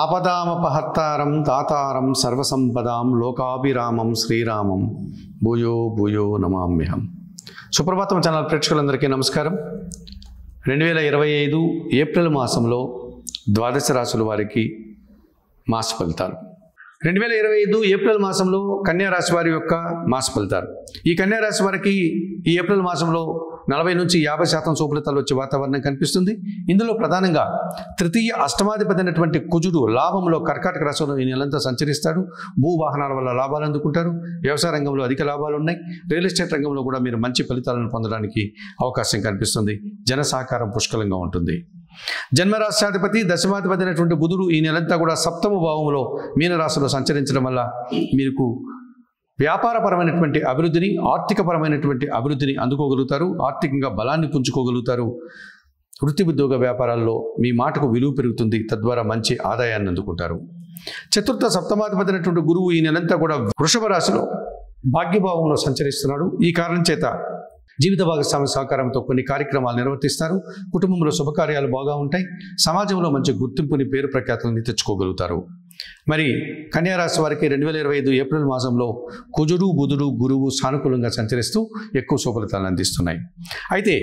ఆపదామపహర్తారం తాతారం సర్వసంపదాం లోకాభిరామం శ్రీరామం భూయో భూయో నమామ్యహం. సుప్రభాతం ఛానల్ ప్రేక్షకులందరికీ నమస్కారం. 2025 ఏప్రిల్ మాసంలో ద్వాదశ రాశుల వారికి మాస ఫలితాలు. 2025 ఏప్రిల్ మాసంలో కన్యా రాశి వారి యొక్క మాస ఫలితాలు. ఈ కన్యా రాశి వారికి ఈ ఏప్రిల్ మాసంలో 40 నుంచి 50% శుభఫలితాలు వచ్చే వాతావరణం కనిపిస్తుంది. ఇందులో ప్రధానంగా తృతీయ అష్టమాధిపతి అయినటువంటి కుజుడు లాభంలో కర్కాటక రాశిలో ఈ నెలంతా సంచరిస్తాడు. భూ వాహనాల వల్ల లాభాలు అందుకుంటారు. వ్యవసాయ రంగంలో అధిక లాభాలు ఉన్నాయి. రియల్ ఎస్టేట్ రంగంలో కూడా మీరు మంచి ఫలితాలను పొందడానికి అవకాశం కనిపిస్తుంది. జన సహకారం పుష్కలంగా ఉంటుంది. జన్మరాశ్యాధిపతి దశమాధిపతి అయినటువంటి బుధుడు ఈ నెలంతా కూడా సప్తమ భావంలో మీనరాశిలో సంచరించడం వల్ల మీకు వ్యాపారపరమైనటువంటి అభివృద్ధిని, ఆర్థికపరమైనటువంటి అభివృద్ధిని అందుకోగలుగుతారు. ఆర్థికంగా బలాన్ని పుంజుకోగలుగుతారు. వృత్తి ఉద్యోగ వ్యాపారాల్లో మీ మాటకు విలువ పెరుగుతుంది. తద్వారా మంచి ఆదాయాన్ని అందుకుంటారు. చతుర్థ సప్తమాధిపతి అయినటువంటి గురువు ఈ నెలంతా కూడా వృషభ రాశిలో భాగ్యభావంలో సంచరిస్తున్నాడు. ఈ కారణం చేత జీవిత భాగస్వామి సహకారంతో కొన్ని కార్యక్రమాలు నిర్వర్తిస్తారు. కుటుంబంలో శుభకార్యాలు బాగా ఉంటాయి. సమాజంలో మంచి గుర్తింపుని, పేరు ప్రఖ్యాతులని తెచ్చుకోగలుగుతారు. మరి కన్యా రాశి వారికి 2025 ఏప్రిల్ మాసంలో కుజుడు, బుధుడు, గురువు సానుకూలంగా సంచరిస్తూ ఎక్కువ శుభఫలితాలను అందిస్తున్నాయి. అయితే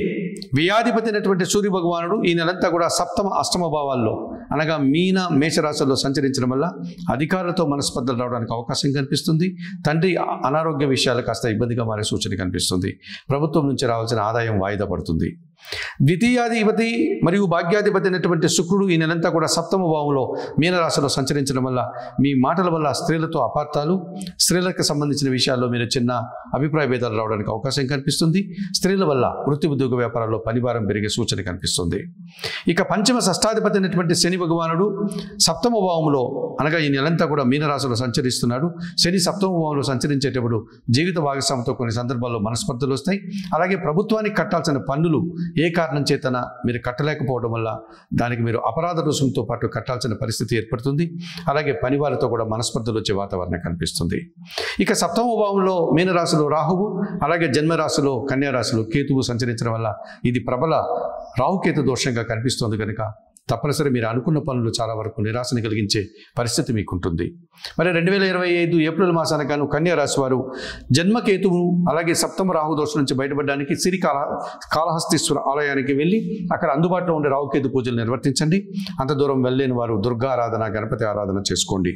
వ్యయాధిపతి అయినటువంటి సూర్య భగవానుడు ఈ నెలంతా కూడా సప్తమ అష్టమ భావాల్లో అనగా మీన మేషరాశుల్లో సంచరించడం వల్ల అధికారులతో మనస్పర్ధలు రావడానికి అవకాశం కనిపిస్తుంది. తండ్రి అనారోగ్య విషయాలు కాస్త ఇబ్బందిగా మారే సూచన కనిపిస్తుంది. ప్రభుత్వం నుంచి రావాల్సిన ఆదాయం వాయిదా పడుతుంది. ద్వితీయాధిపతి మరియు భాగ్యాధిపతి అయినటువంటి శుక్రుడు ఈ నెలంతా కూడా సప్తమ భావంలో మీనరాశిలో సంచరించడం వల్ల మీ మాటల వల్ల స్త్రీలతో అపార్థాలు, స్త్రీలకు సంబంధించిన విషయాల్లో మీరు చిన్న అభిప్రాయ భేదాలు రావడానికి అవకాశం కనిపిస్తుంది. స్త్రీల వల్ల వృత్తి ఉద్యోగ వ్యాపారాల్లో పనిభారం పెరిగే సూచన కనిపిస్తుంది. ఇక పంచమ షష్టాధిపతి అయినటువంటి శని భగవానుడు సప్తమ భావంలో అనగా ఈ నెలంతా కూడా మీనరాశిలో సంచరిస్తున్నాడు. శని సప్తమ భావంలో సంచరించేటప్పుడు జీవిత భాగస్వామితో కొన్ని సందర్భాల్లో మనస్పర్ధలు వస్తాయి. అలాగే ప్రభుత్వానికి కట్టాల్సిన పన్నులు ఏ కారణం చేతన మీరు కట్టలేకపోవడం వల్ల దానికి మీరు అపరాధ రుసుముతో పాటు కట్టాల్సిన పరిస్థితి ఏర్పడుతుంది. అలాగే పనివారితో కూడా మనస్పర్ధలు వచ్చే వాతావరణం కనిపిస్తుంది. ఇక సప్తమ భావంలో మీనరాశిలో రాహువు, అలాగే జన్మరాశిలో కన్యా రాశిలో కేతువు సంచరించడం వల్ల ఇది ప్రబల రాహుకేతు దోషంగా కనిపిస్తుంది. కనుక తప్పనిసరి మీరు అనుకున్న పనులు చాలా వరకు నిరాశను కలిగించే పరిస్థితి మీకు ఉంటుంది. మరి 2025 ఏప్రిల్ మాసానికి గాను కన్యా రాశి వారు జన్మకేతువు అలాగే సప్తమ రాహు దోషం నుంచి బయటపడడానికి కాళహస్తీశ్వర ఆలయానికి వెళ్ళి అక్కడ అందుబాటులో ఉండే రాహుకేతు పూజలు నిర్వర్తించండి. అంత దూరం వెళ్ళలేని వారు దుర్గా ఆరాధన, గణపతి ఆరాధన చేసుకోండి.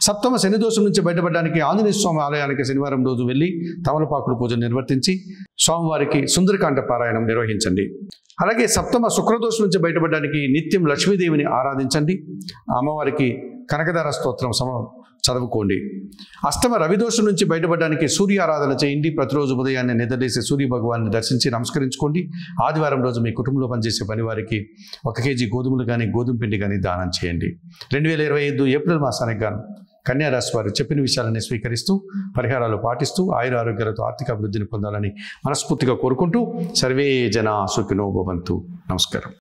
సప్తమ శని దోషం నుంచి బయటపడడానికి ఆంజనేయ స్వామి ఆలయానికి శనివారం రోజు వెళ్ళి తమలపాకుల పూజలు నిర్వర్తించి స్వామివారికి సుందరకాండ పారాయణం నిర్వహించండి. అలాగే సప్తమ శుక్రదోషం నుంచి బయటపడడానికి నిత్యం లక్ష్మీదేవిని ఆరాధించండి. అమ్మవారికి కనకదార స్తోత్రం చదువుకోండి. అష్టమ రవిదోషం నుంచి బయటపడడానికి సూర్య ఆరాధన చేయండి. ప్రతిరోజు ఉదయాన్నే నిద్రలేసి సూర్య భగవాన్ని దర్శించి నమస్కరించుకోండి. ఆదివారం రోజు మీ కుటుంబంలో పనిచేసే పని వారికి 1 కేజీ గోధుమలు కానీ గోధుమ పిండి కానీ దానం చేయండి. 2025 ఏప్రిల్ మాసానికి గాను కన్యా రాశి వారు చెప్పిన విషయాలని స్వీకరిస్తూ పరిహారాలు పాటిస్తూ ఆయుర ఆరోగ్యాలతో ఆర్థిక అభివృద్ధిని పొందాలని మనస్ఫూర్తిగా కోరుకుంటూ సర్వే జనా సుఖినో భవంతు. నమస్కారం.